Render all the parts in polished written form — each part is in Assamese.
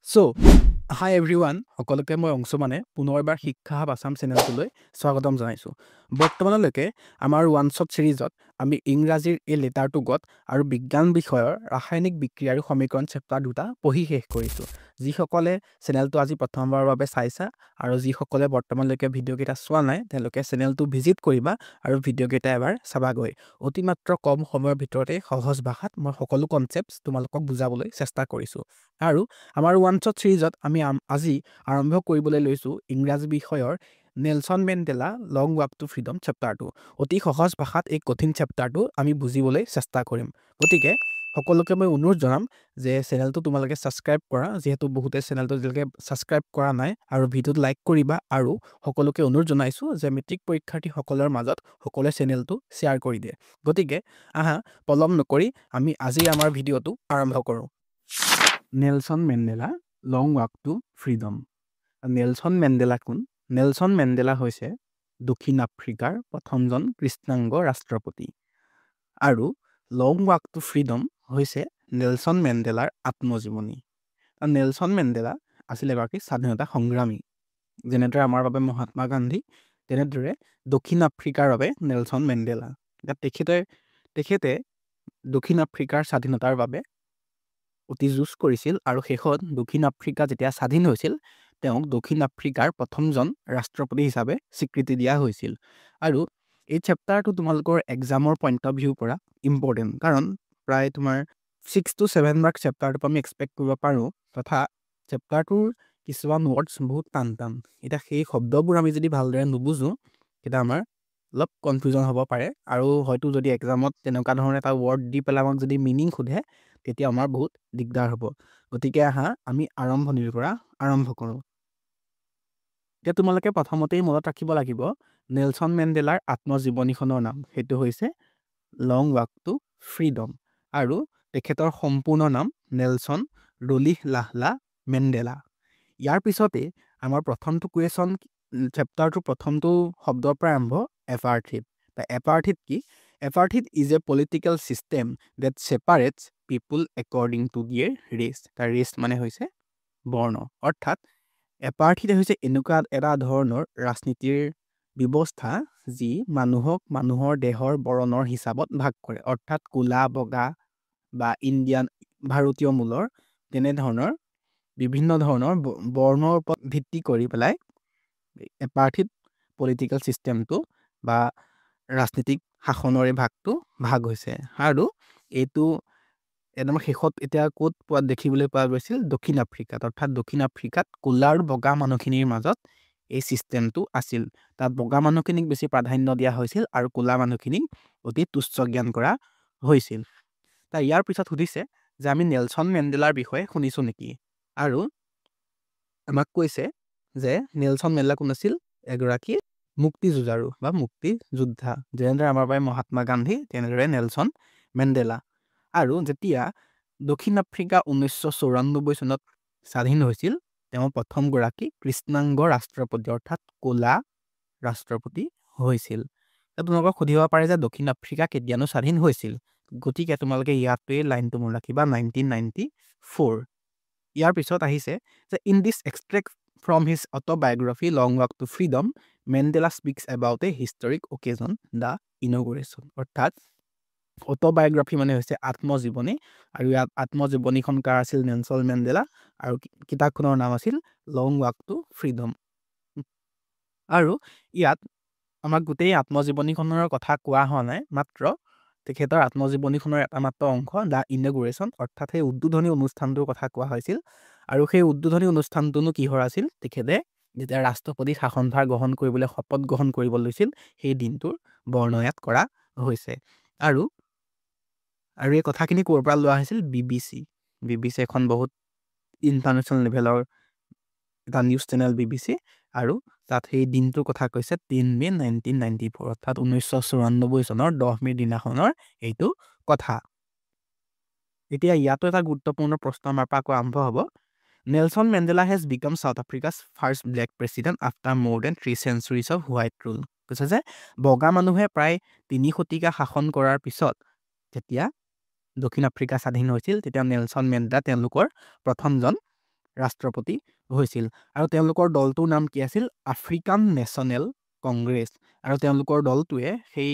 So, hi everyone, সকলোকে মই অংশুমানে পুনৰবাৰ শিক্ষা হাব আছাম চেনেলটোলৈ স্বাগতম জনাইছোঁ। বৰ্তমানলৈকে আমাৰ ওৱান শ্বট সিৰিজত আমি ইংৰাজীৰ এই লেটাৰটো গত আৰু বিজ্ঞান বিষয়ৰ ৰাসায়নিক বিক্ৰিয়া আৰু সমীকৰণ চেপ্টাৰ দুটা পঢ়ি শেষ কৰিছোঁ। যিসকলে চেনেলটো আজি প্ৰথমবাৰৰ বাবে চাইছা আৰু যিসকলে বৰ্তমানলৈকে ভিডিঅ'কেইটা চোৱা নাই তেওঁলোকে চেনেলটো ভিজিট কৰিবা আৰু ভিডিঅ'কেইটা এবাৰ চাবাগৈ। অতিমাত্ৰ কম সময়ৰ ভিতৰতে সহজ ভাষাত মই সকলো কনচেপ্টছ তোমালোকক বুজাবলৈ চেষ্টা কৰিছোঁ। আৰু আমাৰ ওৱান শ্বট সিৰিজত আমি আজি আৰম্ভ কৰিবলৈ লৈছোঁ ইংৰাজী বিষয়ৰ Nelson Mandela Long Walk to Freedom চেপ্টাৰটো। অতি সহজ ভাষাত এই কঠিন চেপ্টাৰটো আমি বুজিবলৈ চেষ্টা কৰিম। গতিকে সকলোকে মই অনুৰোধ জনাম যে চেনেলটো তোমালোকে ছাবস্ক্ৰাইব কৰা, যিহেতু বহুতে চেনেলটো যেতিয়ালৈকে ছাবস্ক্ৰাইব কৰা নাই, আৰু ভিডিঅ'টো লাইক কৰিবা। আৰু সকলোকে অনুৰোধ জনাইছোঁ যে মেট্ৰিক পৰীক্ষাৰ্থীসকলৰ মাজত সকলোৱে চেনেলটো শ্বেয়াৰ কৰি দিয়ে। গতিকে আহা পলম নকৰি আমি আজি আমাৰ ভিডিঅ'টো আৰম্ভ কৰোঁ। Nelson Mandela Long Walk to freedom. Nelson Mandela কোন? নেলছন মেণ্ডেলা হৈছে দক্ষিণ আফ্ৰিকাৰ প্ৰথমজন কৃষ্ণাংগ ৰাষ্ট্ৰপতি। আৰু লং ৱাক টু ফ্ৰীডম হৈছে নেলছন মেণ্ডেলাৰ আত্মজীৱনী। নেলছন মেণ্ডেলা আছিল এগৰাকী স্বাধীনতা সংগ্ৰামী। যেনেদৰে আমাৰ বাবে মহাত্মা গান্ধী, তেনেদৰে দক্ষিণ আফ্ৰিকাৰ বাবে নেলছন মেণ্ডেলা। তেখেতে দক্ষিণ আফ্ৰিকাৰ স্বাধীনতাৰ বাবে অতি যুঁজ কৰিছিল আৰু শেষত দক্ষিণ আফ্ৰিকা যেতিয়া স্বাধীন হৈছিল তেওঁক দক্ষিণ আফ্ৰিকাৰ প্ৰথমজন ৰাষ্ট্ৰপতি হিচাপে স্বীকৃতি দিয়া হৈছিল। আৰু এই চেপ্টাৰটো তোমালোকৰ এক্সামৰ পইণ্ট অফ ভিউৰ পৰা ইম্পৰ্টেণ্ট, কাৰণ প্ৰায় তোমাৰ 6 to 7 মাৰ্ক চেপ্টাৰটোৰ পৰা আমি এক্সপেক্ট কৰিব পাৰোঁ। তথা চেপ্টাৰটোৰ কিছুমান ৱৰ্ডছ বহুত টান। এতিয়া সেই শব্দবোৰ আমি যদি ভালদৰে নুবুজোঁ তেতিয়া আমাৰ অলপ কনফিউজন হ'ব পাৰে, আৰু হয়তো যদি এক্সামত তেনেকুৱা ধৰণে এটা ৱৰ্ড দি পেলাই আমাক যদি মিনিং সোধে তেতিয়া আমাৰ বহুত দিগদাৰ হ'ব। গতিকে আহা আমি আৰম্ভণিৰ পৰা আৰম্ভ কৰোঁ। এতিয়া তোমালোকে প্ৰথমতেই মনত ৰাখিব লাগিব নেলছন মেণ্ডেলাৰ আত্মজীৱনীখনৰ নাম, সেইটো হৈছে লং ৱাক টু ফ্ৰীডম। আৰু তেখেতৰ সম্পূৰ্ণ নাম নেলছন ৰলিহলাহলা মেণ্ডেলা। ইয়াৰ পিছতে আমাৰ প্ৰথমটো কুৱেশ্যন, চেপ্টাৰটোৰ প্ৰথমটো শব্দৰ পৰা আৰম্ভ, এপাৰ্থিড। এপাৰ্থিড কি? Apartheid is a political system that separates people according to their race. তাৰ ৰেচ মানে হৈছে বৰ্ণ। অৰ্থাৎ এপাৰ্থিড হৈছে এনেকুৱা এটা ধৰণৰ ৰাজনীতিৰ ব্যৱস্থা যি মানুহক মানুহৰ দেহৰ বৰণৰ হিচাপত ভাগ কৰে। অৰ্থাৎ ক'লা, বগা বা ইণ্ডিয়ান, ভাৰতীয় মূলৰ তেনেধৰণৰ বিভিন্ন ধৰণৰ বৰ্ণৰ ওপৰত ভিত্তি কৰি পেলাই এপাৰ্থিড পলিটিকেল চিষ্টেমটো বা ৰাজনীতিক শাসনৰ এই ভাগটো ভাগ হৈছে। আৰু এইটো একদম শেষত এতিয়া ক'ত দেখিবলৈ পোৱা গৈছিল? দক্ষিণ আফ্ৰিকাত। অৰ্থাৎ দক্ষিণ আফ্ৰিকাত ক'লা আৰু বগা মানুহখিনিৰ মাজত এই চিষ্টেমটো আছিল। তাত বগা মানুহখিনিক বেছি প্ৰাধান্য দিয়া হৈছিল আৰু ক'লা মানুহখিনিক অতি তুচ্ছ জ্ঞান কৰা হৈছিল। ইয়াৰ পিছত সুধিছে যে আমি নেলছন মেণ্ডেলাৰ বিষয়ে শুনিছোঁ নেকি? আৰু আমাক কৈছে যে নেলছন মেণ্ডেলা কোন আছিল? এগৰাকী মুক্তি যুঁজাৰু বা মুক্তি যোদ্ধা। যেনেদৰে আমাৰ বাবে মহাত্মা গান্ধী, তেনেদৰে নেলছন মেণ্ডেলা। আৰু যেতিয়া দক্ষিণ আফ্ৰিকা 1994 চনত স্বাধীন হৈছিল, তেওঁ প্ৰথমগৰাকী কৃষ্ণাংগ ৰাষ্ট্ৰপতি অৰ্থাৎ ক'লা ৰাষ্ট্ৰপতি হৈছিল। তোমালোকক সুধিব পাৰে যে দক্ষিণ আফ্ৰিকা কেতিয়ানো স্বাধীন হৈছিল? গতিকে তোমালোকে ইয়াতেই লাইনটো মনত ৰাখিবা, 1994। ইয়াৰ পিছত আহিছে যে in this extract from his autobiography Long Walk to Freedom Mandela speaks about a historic occasion the inauguration. অৰ্থাৎ অট'বায়োগ্ৰাফি মানে হৈছে আত্মজীৱনী, আৰু ইয়াত আত্মজীৱনীখন কাৰ আছিল? Nelson Mandela. আৰু কিতাপখনৰ নাম আছিল লং ৱাক টু ফ্ৰীডম। আৰু ইয়াত আমাক গোটেই আত্মজীৱনীখনৰ কথা কোৱা হোৱা নাই, মাত্ৰ তেখেতৰ আত্মজীৱনীখনৰ এটা মাত্ৰ অংশ, দ্য ইনগুৰেশ্যন, অৰ্থাৎ সেই উদ্বোধনী অনুষ্ঠানটোৰ কথা কোৱা হৈছিল। আৰু সেই উদ্বোধনী অনুষ্ঠানটোনো কিহৰ আছিল? তেখেতে যেতিয়া ৰাষ্ট্ৰপতি শাসনভাৰ গ্ৰহণ কৰিবলৈ শপত গ্ৰহণ কৰিব লৈছিল সেই দিনটোৰ বৰ্ণনা ইয়াত কৰা হৈছে। আৰু এই কথাখিনি ক'ৰ পৰা লোৱা হৈছিল? BBC এখন বহুত ইণ্টাৰনেশ্যনেল লেভেলৰ এটা নিউজ চেনেল BBC। আৰু তাত সেই দিনটোৰ কথা কৈছে 10 মে 1994, অৰ্থাৎ 1994 চনৰ 10 মে দিনাখনৰ এইটো কথা। এতিয়া ইয়াতো এটা গুৰুত্বপূৰ্ণ প্ৰশ্ন আমাৰ পৰা আকৌ আৰম্ভ হ'ব। Nelson Mandela has become South Africa's first black president after more than 3 centuries of white rule. কৈছে যে বগা মানুহে প্ৰায় 3 শতিকা শাসন কৰাৰ পিছত যেতিয়া দক্ষিণ আফ্ৰিকা স্বাধীন হৈছিল, তেতিয়া নেলছন মেণ্ডেলা তেওঁলোকৰ প্ৰথমজন ৰাষ্ট্ৰপতি হৈছিল আৰু তেওঁলোকৰ দলটোৰ নাম কি আছিল আফ্ৰিকান নেশ্যনেল কংগ্ৰেছ আৰু তেওঁলোকৰ দলটোৱে সেই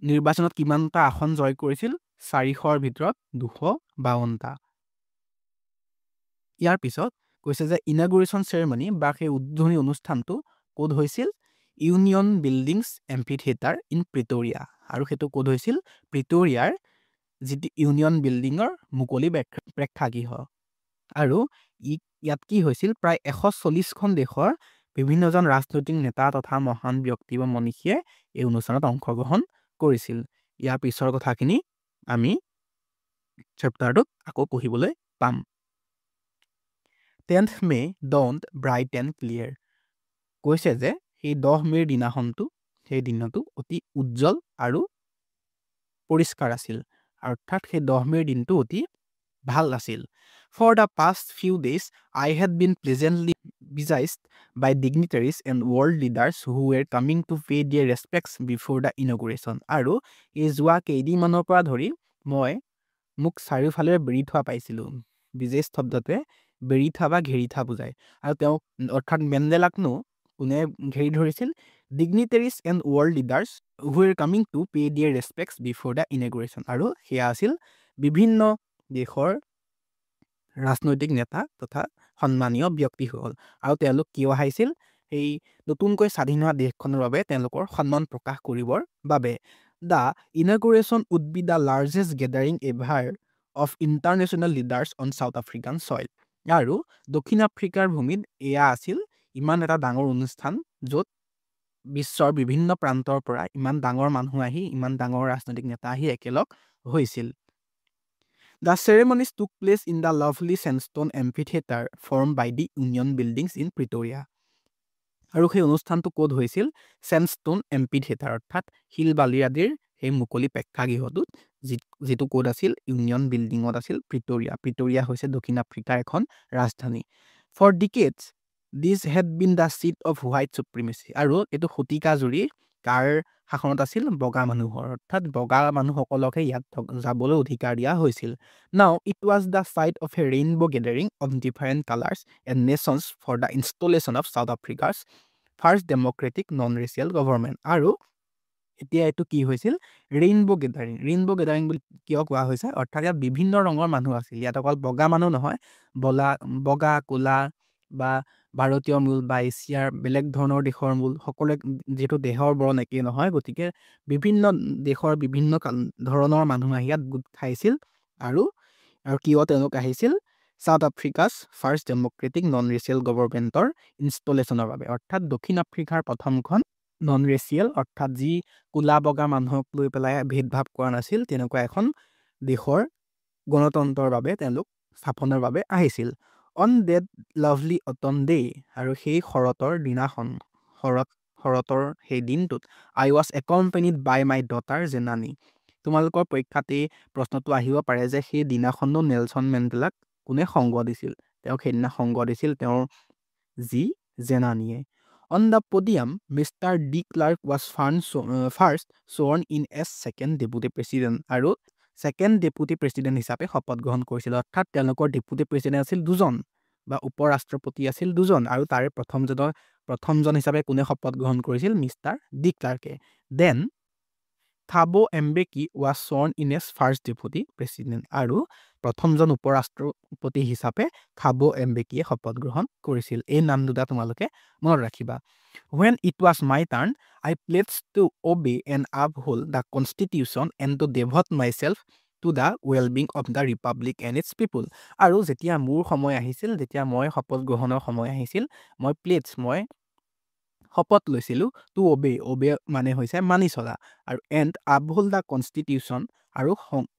নিৰ্বাচনত কিমানটা আসন জয় কৰিছিল 400ৰ ভিতৰত 252টা ইয়াৰ পিছত কৈছে যে ইনাগুৰেশ্যন চেৰেমনি বা সেই উদ্বোধনী অনুষ্ঠানটো ক'ত হৈছিল ইউনিয়ন বিল্ডিংছ এম্ফিথিয়েটাৰ ইন প্ৰিটৰিয়া আৰু সেইটো ক'ত হৈছিল প্ৰিটৰিয়াৰ যিটো ইউনিয়ন বিল্ডিঙৰ মুকলি প্ৰেক্ষাগৃহ আৰু ইয়াত কি হৈছিল প্ৰায় 140খন দেশৰ বিভিন্নজন ৰাজনৈতিক নেতা তথা মহান ব্যক্তি বা মনীষীয়ে এই অনুষ্ঠানত অংশগ্ৰহণ কৰিছিল ইয়াৰ পিছৰ কথাখিনি আমি চেপ্টাৰটোত আকৌ পঢ়িবলৈ পাম 10th May dawned bright and clear কৈছে যে সেই 10 মেৰ দিনাখনটো সেই দিনটো অতি উজ্জ্বল আৰু পৰিষ্কাৰ আছিল অৰ্থাৎ সেই 10 মেৰ দিনটো অতি ভাল আছিল For the past few days, I had been pleasantly besieged by dignitaries and world leaders who were coming to pay their respects before the inauguration. আৰু এই যোৱা কেইদিনমানৰ পৰা ধৰি মই মোক চাৰিওফালে বেৰি থোৱা পাইছিলোঁ বিজেছ শব্দটোৱে বেৰি থোৱা বা ঘেৰি থোৱা বুজায় আৰু তেওঁ অৰ্থাৎ মেণ্ডেলাকনো কোনে ঘেৰি ধৰিছিল dignitaries and world leaders who were coming to pay their respects before the inauguration আৰু সেয়া আছিল বিভিন্ন দেশৰ ৰাজনৈতিক নেতা তথা সন্মানীয় ব্যক্তিসকল আৰু তেওঁলোক কিয় আহিছিল এই নতুনকৈ স্বাধীন হোৱা দেশখনৰ বাবে তেওঁলোকৰ সন্মান প্ৰকাশ কৰিবৰ বাবে the inauguration would be the largest gathering ever of international leaders on South African soil আৰু দক্ষিণ আফ্ৰিকাৰ ভূমিত এয়া আছিল ইমান এটা ডাঙৰ অনুষ্ঠান য'ত বিশ্বৰ বিভিন্ন প্ৰান্তৰ পৰা ইমান ডাঙৰ মানুহ আহি ইমান ডাঙৰ ৰাজনৈতিক নেতা আহি একেলগ হৈছিল The ceremonies took place in the lovely sandstone amphitheater formed by the Union Buildings in Pretoria. আৰু সেই অনুষ্ঠানটো ক'ত হৈছিল চেণ্ডষ্টোন এম্পিথিয়েটাৰ অৰ্থাৎ শিল বালি আদিৰ সেই মুকলি প্ৰেক্ষাগৃহটোত যিটো ক'ত আছিল ইউনিয়ন বিল্ডিঙত আছিল প্ৰিটৰিয়া হৈছে দক্ষিণ আফ্ৰিকাৰ এখন ৰাজধানী for decades this had been the seat of white supremacy আৰু এইটো শতিকা জুৰি কাৰ শাসনত আছিল বগা মানুহৰ অৰ্থাৎ বগা মানুহসকলকহে ইয়াত যাবলৈ অধিকাৰ দিয়া হৈছিল now it was the site of a rainbow gathering of different colours and nations for the installation of South Africa's first democratic non racial government আৰু এতিয়া এইটো কি হৈছিল ৰেইনবো গেডাৰিং বুলি কিয় কোৱা হৈছে অৰ্থাৎ ইয়াত বিভিন্ন ৰঙৰ মানুহ আছিল ইয়াত অকল বগা মানুহ নহয় বগা ক'লা বা ভাৰতীয় মূল বা এছিয়াৰ বেলেগ ধৰণৰ দেশৰ মূল সকলোৱে যিহেতু দেহৰ বৰণ একেই নহয় গতিকে বিভিন্ন দেশৰ বিভিন্ন ধৰণৰ মানুহ আহি ইয়াত গোট খাইছিল আৰু কিয় তেওঁলোক আহিছিল south Africa's first democratic non racial গভৰ্ণমেণ্টৰ ইনষ্টলেশ্যনৰ বাবে অৰ্থাৎ দক্ষিণ আফ্ৰিকাৰ প্ৰথমখন নন ৰেচিয়েল অৰ্থাৎ যি ক'লা বগা মানুহক লৈ পেলাই ভেদভাৱ কৰা নাছিল তেনেকুৱা এখন দেশৰ গণতন্ত্ৰৰ বাবে তেওঁলোক স্থাপনৰ বাবে আহিছিল on that lovely autumn day আৰু সেই শৰতৰ দিনাখন শৰতৰ সেই দিনটোত আই ৱাজ একম্পেনিড বাই মাই ডটাৰ জেনানী তোমালোকৰ পৰীক্ষাতেই প্ৰশ্নটো আহিব পাৰে যে সেই দিনাখনো নেলছন মেণ্ডেলাক কোনে সংগ দিছিল তেওঁক সেইদিনা সংগ দিছিল তেওঁৰ যি জেনানীয়ে on the podium mister de Klerk was first sworn in as second deputy president আৰু ছেকেণ্ড ডেপুটি প্ৰেছিডেণ্ট হিচাপে শপত গ্ৰহণ কৰিছিল অৰ্থাৎ তেওঁলোকৰ ডেপুটি প্ৰেছিডেণ্ট আছিল দুজন বা উপ ৰাষ্ট্ৰপতি আছিল দুজন আৰু তাৰে প্ৰথমজন হিচাপে কোনে শপত গ্ৰহণ কৰিছিল মিষ্টাৰ ডি ক্লাৰ্কে then Thabo Mbeki was sworn in as first deputy president আৰু প্ৰথমজন উপ ৰাষ্ট্ৰপতি হিচাপে থাবো এম্বেকিয়ে শপত গ্ৰহণ কৰিছিল এই নাম দুটা তোমালোকে মনত ৰাখিবা When it was my turn, I pledged to obey and uphold the Constitution and to devote myself to the well-being of the Republic and its people. আৰু যেতিয়া মোৰ সময় আহিছিল যেতিয়া মই শপত গ্ৰহণৰ সময় আহিছিল মই শপত লৈছিলোঁ টু অবে মানে হৈছে মানি চলা আৰু এণ্ড আপহোল্ড দ্য কনষ্টিটিউশ্যন আৰু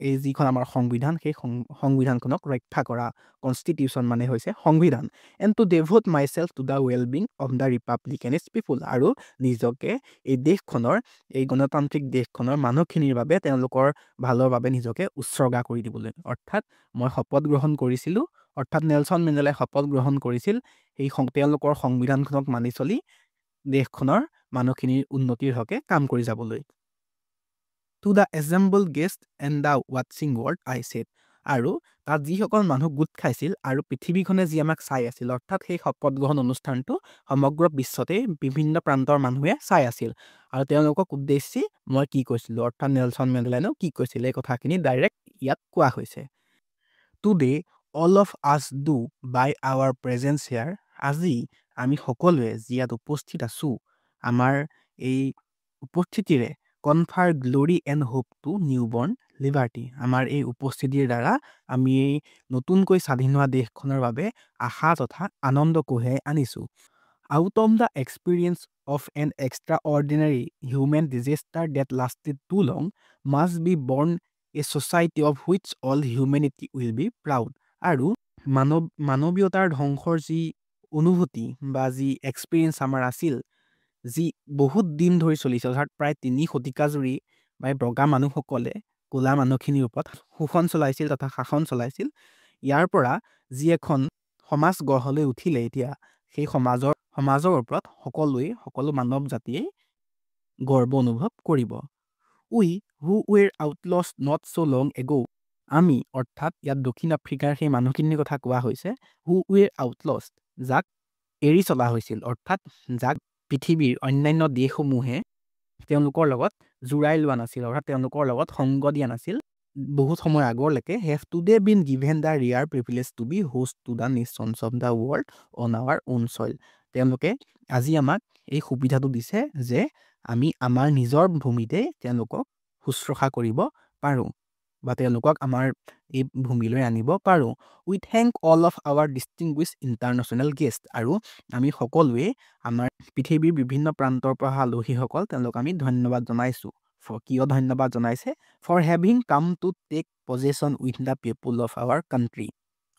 এই যিখন আমাৰ সংবিধান সেই সংবিধানখনক ৰক্ষা কৰা কনষ্টিটিউশ্যন মানে হৈছে সংবিধান and to devote myself to the wellbeing of the republic and its people আৰু নিজকে এই দেশখনৰ এই গণতান্ত্ৰিক দেশখনৰ মানুহখিনিৰ বাবে তেওঁলোকৰ ভালৰ বাবে নিজকে উৎসৰ্গা কৰি দিবলৈ অৰ্থাৎ মই শপত গ্ৰহণ কৰিছিলোঁ অৰ্থাৎ নেলছন মেণ্ডেলাই শপত গ্ৰহণ কৰিছিল সেই তেওঁলোকৰ সংবিধানখনক মানি চলি দেশখনৰ মানুহখিনিৰ উন্নতিৰ হকে কাম কৰি যাবলৈ To the assembled guests and the watching world I said আৰু তাত যিসকল মানুহ গোট খাইছিল আৰু পৃথিৱীখনে যি আমাক চাই আছিল, অৰ্থাৎ সেই শপত গ্ৰহণ অনুষ্ঠানটো সমগ্ৰ বিশ্বতে বিভিন্ন প্ৰান্তৰ মানুহে চাই আছিল। আৰু তেওঁলোকক উদ্দেশ্যি মই কি কৈছিলোঁ, অৰ্থাৎ নেলছন মেণ্ডেলাইনো কি কৈছিলে, এই কথাখিনি ডাইৰেক্ট ইয়াত কোৱা হৈছে। Today all of us do by our presence here, আজি আমি সকলোৱে যি ইয়াত উপস্থিত আছোঁ, আমাৰ এই উপস্থিতিৰে confer glory and hope to newborn liberty, আমাৰ এই উপস্থিতিৰ দ্বাৰা আমি এই নতুনকৈ স্বাধীন হোৱা দেশখনৰ বাবে আশা তথা আনন্দ কঢ়িয়াই আনিছোঁ। Out of the experience of an extraordinary human disaster that lasted too long, must be born a society of which all humanity will be proud. আৰু মানৱীয়তাৰ ধ্বংসৰ যি অনুভূতি বা যি এক্সপিৰিয়েঞ্চ আমাৰ আছিল, যি বহুত দিন ধৰি চলিছে, অৰ্থাৎ প্ৰায় 3 শতিকা জুৰি বা বগা মানুহসকলে ক'লা মানুহখিনিৰ ওপৰত শোষণ চলাইছিল তথা শাসন চলাইছিল, ইয়াৰ পৰা যি এখন সমাজ গঢ়লৈ উঠিলে এতিয়া, সেই সমাজৰ ওপৰত সকলো মানৱ জাতিয়ে গৰ্ব অনুভৱ কৰিব। উই হু ৱেৰ আউটলষ্ট নট ছ' লং এগো, আমি অৰ্থাৎ ইয়াত দক্ষিণ আফ্ৰিকাৰ সেই মানুহখিনিৰ কথা কোৱা হৈছে, হু ৱেৰ আউটলষ্ট, যাক এৰি চলা হৈছিল, অৰ্থাৎ যাক পৃথিৱীৰ অন্যান্য দেশসমূহে তেওঁলোকৰ লগত জোৰাই লোৱা নাছিল, অৰ্থাৎ তেওঁলোকৰ লগত সংগ দিয়া নাছিল বহুত সময় আগলৈকে, have today been given the rare privilege to be host to the nations of the world on our own soil. তেওঁলোকে আজি আমাক এই সুবিধাটো দিছে যে আমি আমাৰ নিজৰ ভূমিতে তেওঁলোকক শুশ্ৰূষা কৰিব পাৰোঁ বা তেওঁলোকক আমাৰ এই ভূমিলৈ আনিব পাৰোঁ। We thank all of our distinguished international guests, আৰু আমি সকলোৱে আমাৰ পৃথিৱীৰ বিভিন্ন প্ৰান্তৰ পৰা আলহীসকল তেওঁলোক আমি ধন্যবাদ জনাইছোঁ। কিয় ধন্যবাদ জনাইছে? For having come to take possession with the people of our country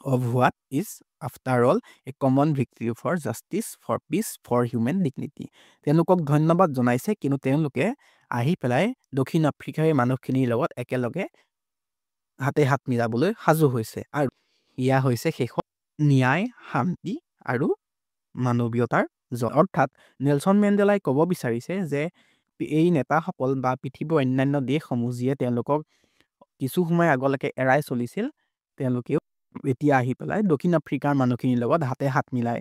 of what is after all a common victory for justice, for peace, for human dignity. তেওঁলোকক ধন্যবাদ জনাইছে কিন্তু তেওঁলোকে আহি পেলাই দক্ষিণ আফ্ৰিকাৰ মানুহখিনিৰ লগত একেলগে হাতে হাত মিলাবলৈ সাজু হৈছে, আৰু ইয়া হৈছে শেষত ন্যায়, শান্তি আৰু মানৱীয়তাৰ অৰ্থাৎ নেলছন মেণ্ডেলাই ক'ব বিচাৰিছে যে এই নেতাসকল বা পৃথিৱীৰ অন্যান্য দেশসমূহ যিয়ে তেওঁলোকক কিছু সময় আগলৈকে এৰাই চলিছিল, তেওঁলোকেও এতিয়া আহি পেলাই দক্ষিণ আফ্ৰিকাৰ মানুহখিনিৰ লগত হাতে হাত মিলাই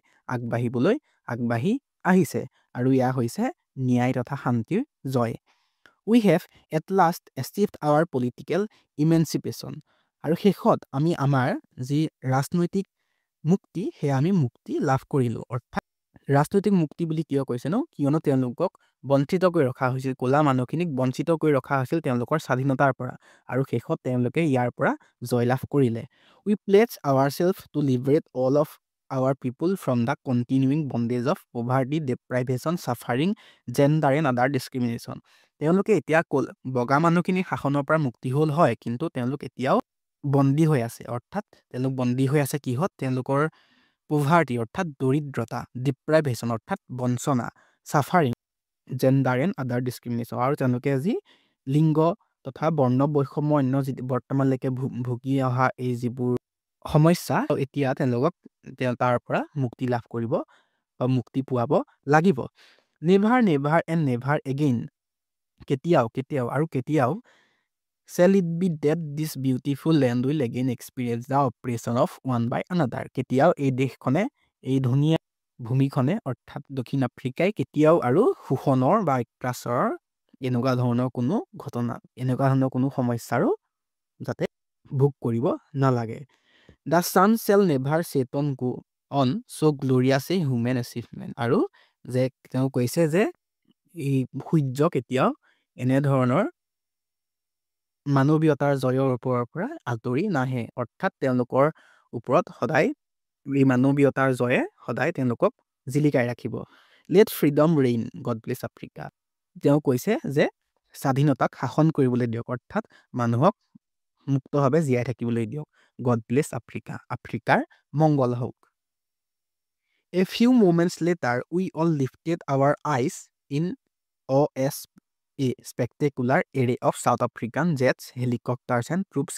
আগবাঢ়ি আহিছে, আৰু ইয়া হৈছে ন্যায় তথা শান্তিৰ জয়। We have at last achieved our political emancipation, আৰু শেষত আমি আমাৰ যি ৰাজনৈতিক মুক্তি, সেয়া আমি মুক্তি লাভ কৰিলোঁ। অৰ্থাৎ ৰাজনৈতিক মুক্তি বুলি কিয় কৈছে ন? কিয়নো তেওঁলোকক বঞ্চিত কৰি ৰখা হৈছিল, ক'লা মানুহখিনিক বঞ্চিত কৰি ৰখা হৈছিল তেওঁলোকৰ স্বাধীনতাৰ পৰা, আৰু শেষত তেওঁলোকে ইয়াৰ পৰা জয়লাভ কৰিলে। We pledge ourselves to liberate all of our people from the continuing bondage of poverty, deprivation, suffering, gender and other discrimination. তেওঁলোকে এতিয়া বগা মানুহখিনিৰ শাসনৰ পৰা মুক্তি হ'ল হয়, কিন্তু তেওঁলোক এতিয়াও বন্দী হৈ আছে। অৰ্থাৎ তেওঁলোক বন্দী হৈ আছে কিহত? তেওঁলোকৰ পভাৰ্টি অৰ্থাৎ দৰিদ্ৰতা, ডিপ্ৰাইভেশ্যন অৰ্থাৎ বঞ্চনা, suffering, gender and other discrimination, আৰু তেওঁলোকে আজি লিংগ তথা বৰ্ণ বৈষম্য অন্য যি বৰ্তমানলৈকে ভুগি অহা এই যিবোৰ সমস্যা, এতিয়া তেওঁলোকক তাৰ পৰা মুক্তি লাভ কৰিব বা মুক্তি পোৱাব লাগিব। Never never and never again, কেতিয়াও shall it be that this beautiful land will again experience the oppression of one by another, কেতিয়াও এই দেশখনে, এই ধুনীয়া ভূমিখনে অৰ্থাৎ দক্ষিণ আফ্ৰিকাই কেতিয়াও আৰু শোষণৰ বা অত্যাচাৰৰ এনেকুৱা ধৰণৰ কোনো সমস্যাৰো যাতে ভোগ কৰিব নালাগে। The sun shall never set on so glorious a human achievement, আৰু যে তেওঁ কৈছে যে এই সূৰ্য কেতিয়াও এনেধৰণৰ মানৱীয়তাৰ জয়ৰ ওপৰৰ পৰা আঁতৰি নাহে, অৰ্থাৎ তেওঁলোকৰ ওপৰত সদায় এই মানৱীয়তাৰ জয়ে সদায় তেওঁলোকক জিলিকাই ৰাখিব। Let freedom reign, god bless Africa, তেওঁ কৈছে যে স্বাধীনতাক শাসন কৰিবলৈ দিয়ক, অৰ্থাৎ মানুহক মুক্তভাৱে জীয়াই থাকিবলৈ দিয়ক। গড ব্লেছ আফ্ৰিকা, আফ্ৰিকাৰ মংগল হওক। A few moments later we all lifted our eyes in awe as a spectacular array of South African jets, helicopters and troops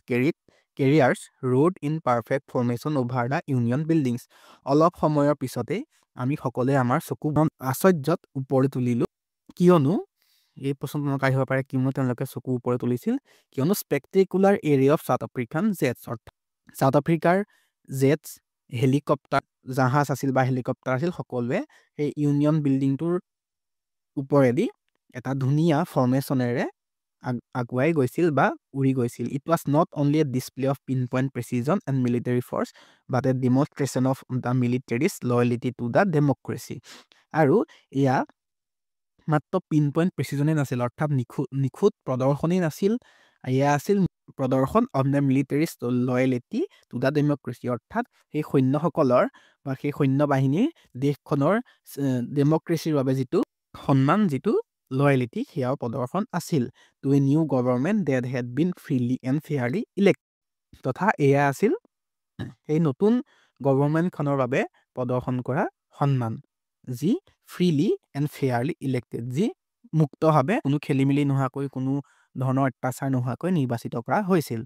carriers rode in perfect formation over the Union buildings. অলপ সময়ৰ পিছতে আমি সকলোৱে আমাৰ চকু আশ্চৰ্যত ওপৰত তুলিলোঁ। কিয়নো এই প্ৰশ্নটো আহিব পাৰে, কিয়নো তেওঁলোকে চকু ওপৰত তুলিছিল? কিয়নো স্পেক্টেকুলাৰ এৰে অফ চাউথ আফ্ৰিকান জেটছ, অৰ্থাৎ সাউথ আফ্ৰিকাৰ জেটছ হেলিকপ্টাৰ জাহাজ আছিল বা হেলিকপ্টাৰ আছিল সকলোৱে সেই ইউনিয়ন বিল্ডিংটোৰ ওপৰেদি এটা ধুনীয়া ফৰ্মেশ্যনেৰে আগুৱাই গৈছিল বা উৰি গৈছিল। It was not only a display of pinpoint precision and military force but a demonstration of the military's loyalty to the democracy. আৰু এয়া মাত্ৰ পিন পইণ্ট প্ৰেচিজনেই নাছিল, অৰ্থাৎ নিখুঁত প্ৰদৰ্শনেই নাছিল, এয়া আছিল প্ৰদৰ্শন of the military's loyalty to the democracy, অৰ্থাৎ সেই সৈন্যসকলৰ বা সেই সৈন্য বাহিনীৰ দেশখনৰ ডেম'ক্ৰেচিৰ বাবে যিটো সন্মান, যিটো লয়েলিটি, সেয়াও প্ৰদৰ্শন আছিল। To a new government that had been freely and fairly elected, তথা এয়া আছিল সেই নতুন গভৰ্ণমেণ্টখনৰ বাবে প্ৰদৰ্শন কৰা সন্মান, যি ফ্ৰীলি এণ্ড ফেয়াৰলি ইলেক্টেড, যি মুক্তভাৱে কোনো খেলি মেলি নোহোৱাকৈ, কোনো ধৰণৰ অত্যাচাৰ নোহোৱাকৈ নিৰ্বাচিত কৰা হৈছিল।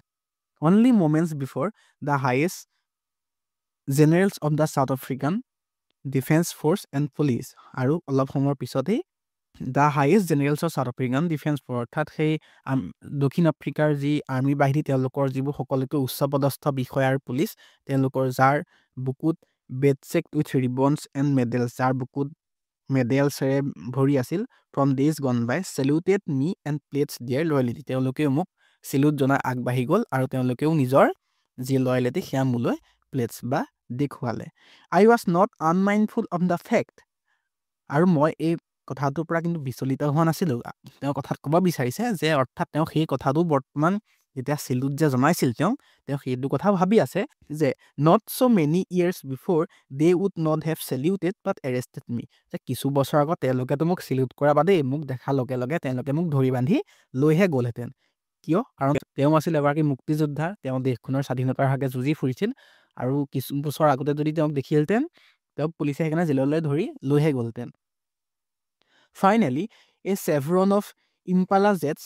Only moments before the highest generals of the South African defence force and police, আৰু অলপ সময়ৰ পিছতেই the highest generals of South African defence force, অৰ্থাৎ সেই দক্ষিণ আফ্ৰিকাৰ যি আৰ্মি বাহিনী, তেওঁলোকৰ যিবোৰ সকলোতকৈ উচ্চপদস্থ বিষয়া আৰু পুলিচ, তেওঁলোকৰ যাৰ বুকুত বেডছেক্ট উইথ ৰিবনছ এণ্ড মেডেলছ, যাৰ বুকুত মেডেলছেৰে ভৰি আছিল, ফ্ৰম ডেইজ গন বাই চেলিউটেড মি এণ্ড প্লেডছ দিয়াৰ লয়েলিটি, তেওঁলোকেও মোক চেলিউট জনাই আগবাঢ়ি গ'ল আৰু তেওঁলোকেও নিজৰ যি লয়েলিটি সেয়া মোলৈ প্লেডছ বা দেখুৱালে। I was not unmindful of the fact, আৰু মই এই কথাটোৰ পৰা কিন্তু বিচলিত হোৱা নাছিলোঁ। তেওঁ কথাত ক'ব বিচাৰিছে যে অৰ্থাৎ তেওঁ সেই কথাটো বৰ্তমান যেতিয়া চেলিউট যে জনাইছিল, তেওঁ সেইটো কথা ভাবি আছে যে not so' many years before they would not have saluted but arrested me, যে কিছু বছৰ আগত তেওঁলোকেতো মোক চেলিউট কৰা বাদেই, মোক দেখাৰ লগে লগে তেওঁলোকে মোক ধৰি বান্ধি লৈহে গ'লহেঁতেন। কিয়? কাৰণ তেওঁ আছিল এগৰাকী মুক্তিযোদ্ধা, তেওঁ দেশখনৰ স্বাধীনতাৰ হকে যুঁজি ফুৰিছিল, আৰু কিছু বছৰ আগতে যদি তেওঁক দেখিলহেঁতেন, তেওঁক পুলিচে সেইকাৰণে জেললৈ ধৰি লৈহে গ'লহেঁতেন। Finally, a chevron of Impala jets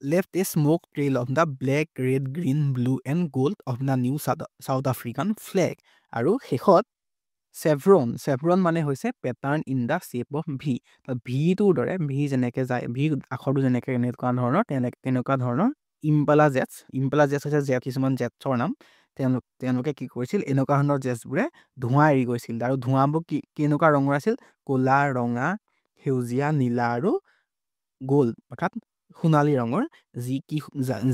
left a smoke trail of the black, red, green, blue and gold of the new South African flag. আৰু শেষত চেভৰন মানে হৈছে pattern in the shape of V, ভিটোৰ দৰে, ভি যেনেকৈ যায়, ভি আখৰটো যেনেকৈ এনেকুৱা ধৰণৰ, তেনেকুৱা ধৰণৰ ইম্পালা জেটছ হৈছে কিছুমান জেটছৰ নাম। তেওঁলোকে কি কৰিছিল, এনেকুৱা ধৰণৰ জেটছবোৰে ধোঁৱা এৰি গৈছিল, আৰু ধোঁৱাবোৰ কেনেকুৱা ৰঙৰ আছিল, ক'লা, ৰঙা, সেউজীয়া, নীলা আৰু গোল্ড, অৰ্থাৎ সোণালী ৰঙৰ,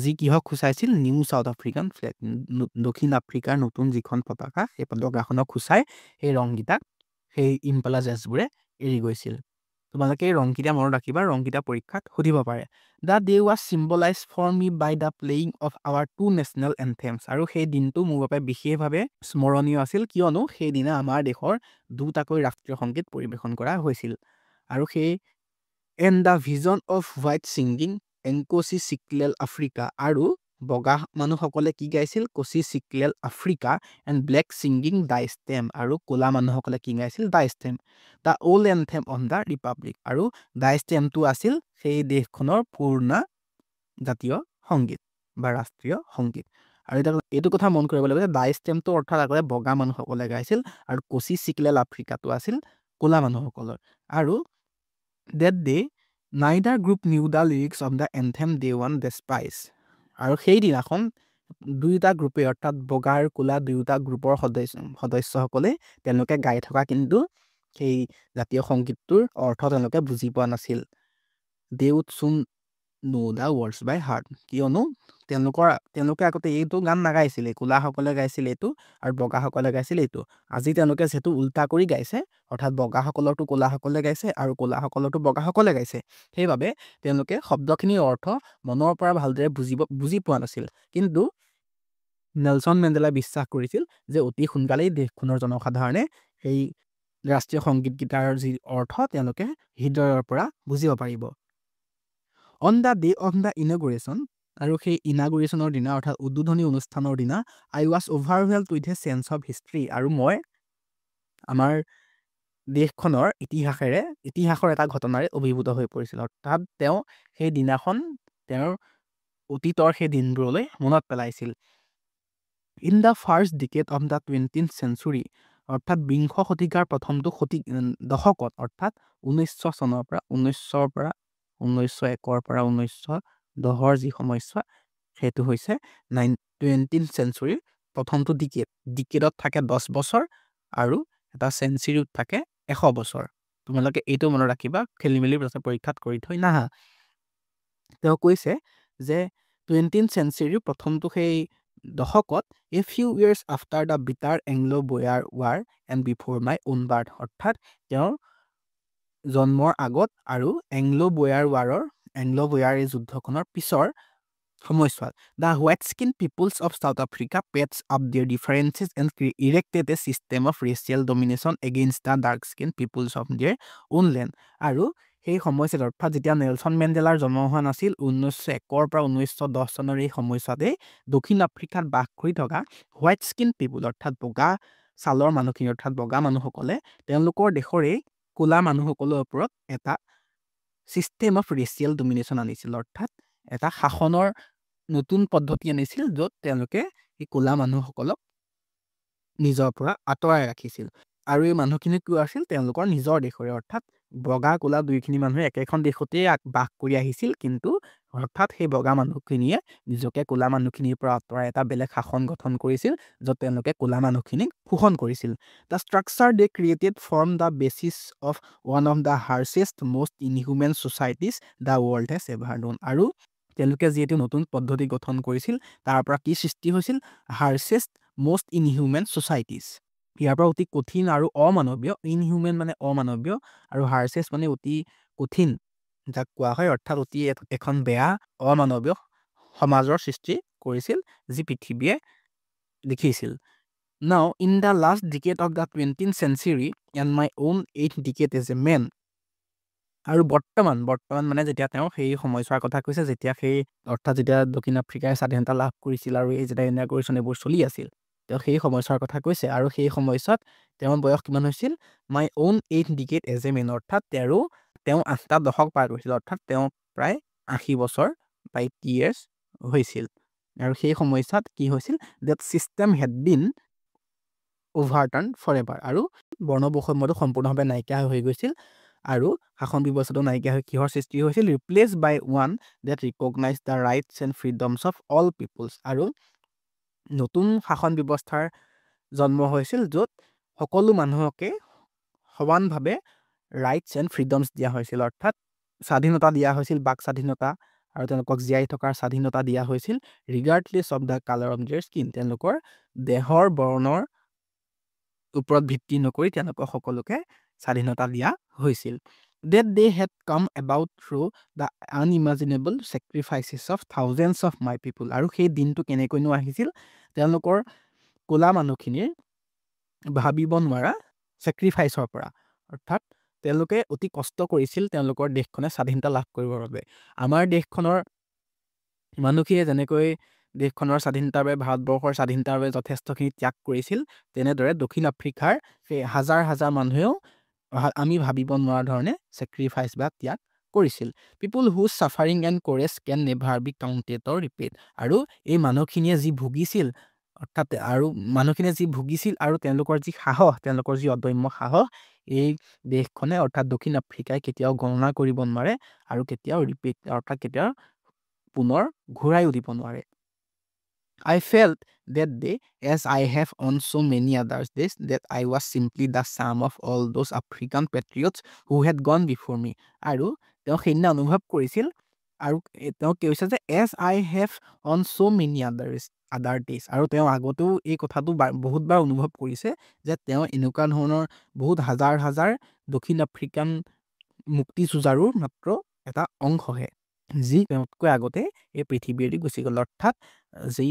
যি কিহক সূচাইছিল, নিউ চাউথ আফ্ৰিকান ফ্লেগ, দক্ষিণ আফ্ৰিকাৰ নতুন যিখন পতাকা, সেই পতাকাখনক সূচাই সেই ৰংকেইটাক সেই ইম্পালা জেটছবোৰে এৰি গৈছিল। তোমালোকে এই ৰংকেইটা মনত ৰাখিবা, ৰংকেইটা পৰীক্ষাত সুধিব পাৰে। The day was symbolized for me by the playing of our two national anthems, আৰু সেই দিনটো মোৰ বাবে বিশেষভাৱে স্মৰণীয় আছিল, কিয়নো সেইদিনা আমাৰ দেশৰ দুটাকৈ ৰাষ্ট্ৰীয় সংগীত পৰিৱেশন কৰা হৈছিল। আৰু সেই and the vision of white singing Nkosi Sikelel Africa, আৰু বগা মানুহসকলে কি গাইছিল, Nkosi Sikelel Africa, and black singing Die Stem, আৰু ক'লা মানুহসকলে কি গাইছিল, Die Stem, the old anthem of the republic, আৰু দ্য ষ্টেমটো আছিল সেই দেশখনৰ পুৰণা জাতীয় সংগীত বা ৰাষ্ট্ৰীয় সংগীত। আৰু এইটো কথা মন কৰিব লাগিব যে দ্য ষ্টেমটো অৰ্থাৎ আগতে বগা মানুহসকলে গাইছিল, আৰু কচি চিকলেল আফ্ৰিকাটো আছিল ক'লা মানুহসকলৰ। আৰু that day neither group knew the lyrics of the anthem they won despise, আৰু সেইদিনাখন দুয়োটা গ্ৰুপে, অৰ্থাৎ বগা আৰু ক'লা দুয়োটা গ্ৰুপৰ সদস্যসকলে তেওঁলোকে গাই থকা কিন্তু সেই জাতীয় সংগীতটোৰ অৰ্থ তেওঁলোকে বুজি পোৱা নাছিল। they would soon know the words by heart, কিয়নো তেওঁলোকে আগতে এইটো গান নাগাইছিলে, ক'লাসকলে গাইছিল এইটো আৰু বগাসকলে গাইছিল এইটো। আজি তেওঁলোকে যিহেতু উল্টা কৰি গাইছে, অৰ্থাৎ বগাসকলৰটো ক'লাসকলে গাইছে আৰু ক'লাসকলৰটো বগাসকলে গাইছে, সেইবাবে তেওঁলোকে শব্দখিনিৰ অৰ্থ মনৰ পৰা ভালদৰে বুজি পোৱা নাছিল। কিন্তু নেলছন মেণ্ডেলাই বিশ্বাস কৰিছিল যে অতি সোনকালেই দেশখনৰ জনসাধাৰণে সেই ৰাষ্ট্ৰীয় সংগীতকেইটাৰ যি অৰ্থ তেওঁলোকে হৃদয়ৰ পৰা বুজিব পাৰিব। On the day of the inauguration, আৰু সেই ইনাগুৰেশ্যনৰ দিনা, অৰ্থাৎ উদ্বোধনী অনুষ্ঠানৰ দিনা, I was overwhelmed with a sense of history, আৰু মই আমাৰ দেশখনৰ ইতিহাসৰ এটা ঘটনাৰে অভিভূত হৈ পৰিছিল। অৰ্থাৎ তেওঁ সেই দিনাখন তেওঁৰ অতীতৰ সেই দিনবোৰলৈ মনত পেলাইছিল। In the first decade of the 20th century, অৰ্থাৎ বিংশ শতিকাৰ প্ৰথমটো দশকত, অৰ্থাৎ 1900 চনৰ পৰা 1901 পৰা 1910 যি সময়ছোৱা, সেইটো হৈছে 20th century প্ৰথমটো ডিকেডত থাকে 10 বছৰ আৰু এটা চেঞ্চুৰীত থাকে 100 বছৰ। তোমালোকে এইটো মনত ৰাখিবা, খেলি মেলি পৰীক্ষাত কৰি থৈ নাহা। তেওঁ কৈছে যে 20th century প্ৰথমটো সেই দশকত a few years after the bitter Anglo-Boer War and before my own birth, অৰ্থাৎ তেওঁৰ জন্মৰ আগত আৰু এংলো-বয়াৰ এই যুদ্ধখনৰ পিছৰ সময়ছোৱাত the white-skinned peoples of South Africa patched up their differences and erected a system of racial domination against the dark-skinned peoples of their own land. আৰু সেই সময়ছোৱাত অৰ্থাৎ যেতিয়া নেলছন মেণ্ডেলাৰ জন্ম হোৱা নাছিল 1901 পৰা 1910 চনৰ এই সময়ছোৱাতে দক্ষিণ আফ্ৰিকাত বাস কৰি থকা হোৱাইট স্কিন পিপুল অৰ্থাৎ বগা ছালৰ মানুহখিনি অৰ্থাৎ বগা মানুহসকলে তেওঁলোকৰ দেশৰে ক'লা মানুহসকলৰ ওপৰত এটা চিষ্টেম অফ ৰেচিয়েল ডমিনেশ্যন আনিছিল, অৰ্থাৎ এটা শাসনৰ নতুন পদ্ধতি আনিছিল য'ত তেওঁলোকে এই ক'লা মানুহসকলক নিজৰ পৰা আঁতৰাই ৰাখিছিল। আৰু এই মানুহখিনি কি আছিল তেওঁলোকৰ নিজৰ দেশৰে, অৰ্থাৎ বগা ক'লা দুইখিনি মানুহে একেখন দেশতেই বাস কৰি আহিছিল, কিন্তু অৰ্থাৎ সেই বগা মানুহখিনিয়ে নিজকে ক'লা মানুহখিনিৰ পৰা আঁতৰাই এটা বেলেগ শাসন গঠন কৰিছিল য'ত তেওঁলোকে ক'লা মানুহখিনিক শোষণ কৰিছিল। The structure they created form the basis of one of the harshest most inhumane societies the world has ever known. আৰু তেওঁলোকে যিহেতু নতুন পদ্ধতি গঠন কৰিছিল তাৰ পৰা কি সৃষ্টি হৈছিল? হাৰ্চেষ্ট মষ্ট ইনহিউমেন ছ'চাইটিজ। ইয়াৰ পৰা অতি কঠিন আৰু অমানৱীয়, ইনহিউমেন মানে অমানৱীয় আৰু হাৰ্চেষ্ট মানে অতি কঠিন যাক কোৱা হয়, অৰ্থাৎ অতি এখন বেয়া অমানৱীয় সমাজৰ সৃষ্টি কৰিছিল যি পৃথিৱীয়ে দেখিছিল। Now, in the last decade of the 20th century and my own 8th decade as a man, আৰু বৰ্তমান মানে যেতিয়া তেওঁ সেই সময়ছোৱাৰ কথা কৈছে যেতিয়া সেই অৰ্থাৎ যেতিয়া দক্ষিণ আফ্ৰিকাই স্বাধীনতা লাভ কৰিছিল আৰু এই যেতিয়া ইনাগুৰেশ্যন এইবোৰ চলি আছিল, তেওঁ সেই সময়ছোৱাৰ কথা কৈছে আৰু সেই সময়ছোৱাত তেওঁৰ বয়স কিমান হৈছিল? মাই on 8th decade as a man, অৰ্থাৎ তেওঁ 8টা দশক পাৰ কৰিছিল, অৰ্থাৎ তেওঁ প্ৰায় 80 বছৰ বা 80 years হৈছিল। আৰু সেই সময়ছোৱাত কি হৈছিল? that system had been overturned forever, আৰু বৰ্ণবৈষম্যটো সম্পূৰ্ণভাৱে নাইকিয়া হৈ গৈছিল আৰু শাসন ব্যৱস্থাটো নাইকিয়া হৈ কিহৰ সৃষ্টি হৈছিল? Replace by one that recognized the rights and freedoms of all peoples, আৰু নতুন শাসন ব্যৱস্থাৰ জন্ম হৈছিল য'ত সকলো মানুহকে সমানভাৱে ৰাইটছ এণ্ড ফ্ৰীডমছ দিয়া হৈছিল, অৰ্থাৎ স্বাধীনতা দিয়া হৈছিল, বাক স্বাধীনতা আৰু তেওঁলোকক জীয়াই থকাৰ স্বাধীনতা দিয়া হৈছিল regardless of the colour of their skin, তেওঁলোকৰ দেহৰ বৰ্ণৰ ওপৰত ভিত্তি নকৰি তেওঁলোকক সকলোকে স্বাধীনতা দিয়া হৈছিল। That they had come about through the unimaginable sacrifices of thousands of my people, আৰু সেই দিনটো কেনেকৈনো আহিছিল? তেওঁলোকৰ ক'লা মানুহখিনিৰ ভাবিব নোৱাৰা ছেক্ৰিফাইচৰ পৰা, অৰ্থাৎ তেওঁলোকে অতি কষ্ট কৰিছিল তেওঁলোকৰ দেশখনে স্বাধীনতা লাভ কৰিবৰ বাবে। আমাৰ দেশখনৰ মানুহখিনিয়ে যেনেকৈ দেশখনৰ স্বাধীনতাৰ বাবে ভাৰতবৰ্ষৰ স্বাধীনতাৰ বাবে যথেষ্টখিনি ত্যাগ কৰিছিল, তেনেদৰে দক্ষিণ আফ্ৰিকাৰ সেই হাজাৰ হাজাৰ মানুহেও আমি ভাবিব নোৱাৰা ধৰণে ছেক্ৰিফাইচ বা ত্যাগ কৰিছিল। People whose suffering and courage can never be counted or repaid, আৰু এই মানুহখিনিয়ে যি ভুগিছিল অৰ্থাৎ আৰু মানুহখিনিয়ে যি ভুগিছিল আৰু তেওঁলোকৰ যি সাহস, তেওঁলোকৰ যি অদম্য সাহস, এই দেশখনে অৰ্থাৎ দক্ষিণ আফ্ৰিকাই কেতিয়াও গণনা কৰিব নোৱাৰে আৰু কেতিয়াও ৰিপিট অৰ্থাৎ কেতিয়াও পুনৰ ঘূৰাইও দিব নোৱাৰে। I felt that day, as I have on so many others days, that I was simply the sum of all those African patriots who had gone before me. আৰু তেওঁ সেইদিনা অনুভৱ কৰিছিল আৰু তেওঁ কি হৈছে যে as I have on so many other days, আৰু তেওঁ আগতেও এই কথাটো বহুতবাৰ অনুভৱ কৰিছে যে তেওঁ এনেকুৱা ধৰণৰ বহুত হাজাৰ হাজাৰ দক্ষিণ আফ্ৰিকান মুক্তি যুঁজাৰুৰ মাত্ৰ এটা অংশহে যি তেওঁতকৈ আগতে এই পৃথিৱীৰে গুচি গ'ল, অৰ্থাৎ যি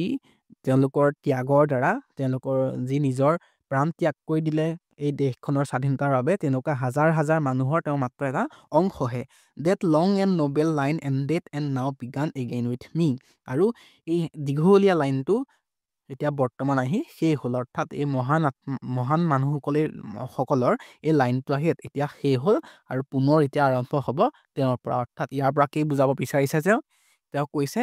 তেওঁলোকৰ ত্যাগৰ দ্বাৰা তেওঁলোকৰ যি নিজৰ প্ৰাণ ত্যাগ কৰি দিলে এই দেশখনৰ স্বাধীনতাৰ বাবে, তেনেকুৱা হাজাৰ হাজাৰ মানুহৰ তেওঁ মাত্ৰ এটা অংশহে। That long and noble line ended and now began again with me, আৰু এই দীঘলীয়া লাইনটো এতিয়া বৰ্তমান আহি শেষ হ'ল, অৰ্থাৎ এই মহান মানুহসকলৰ এই লাইনটো আহি এতিয়া শেষ হ'ল আৰু পুনৰ এতিয়া আৰম্ভ হ'ব তেওঁৰ পৰা। অৰ্থাৎ ইয়াৰ পৰা কি বুজাব বিচাৰিছে যে তেওঁ কৈছে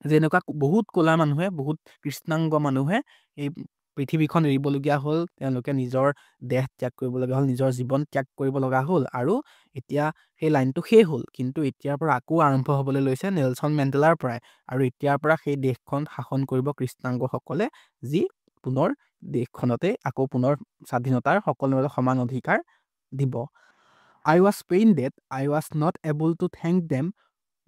যে এনেকুৱা বহুত ক'লা মানুহে, বহুত কৃষ্ণাংগ মানুহে এই পৃথিৱীখন এৰিবলগীয়া হ'ল, তেওঁলোকে নিজৰ দেহ ত্যাগ কৰিবলগীয়া হ'ল, নিজৰ জীৱন ত্যাগ কৰিব লগা হ'ল আৰু এতিয়া সেই লাইনটো শেষ হ'ল। কিন্তু এতিয়াৰ পৰা আকৌ আৰম্ভ হ'বলৈ লৈছে নেলছন মেণ্ডেলাৰ পৰাই আৰু এতিয়াৰ পৰা সেই দেশখন শাসন কৰিব কৃষ্ণাংগসকলে, যি পুনৰ দেশখনতে আকৌ পুনৰ স্বাধীনতাৰ সকলোৰে মাজত সমান অধিকাৰ দিব। I was pained that I was not able to thank them,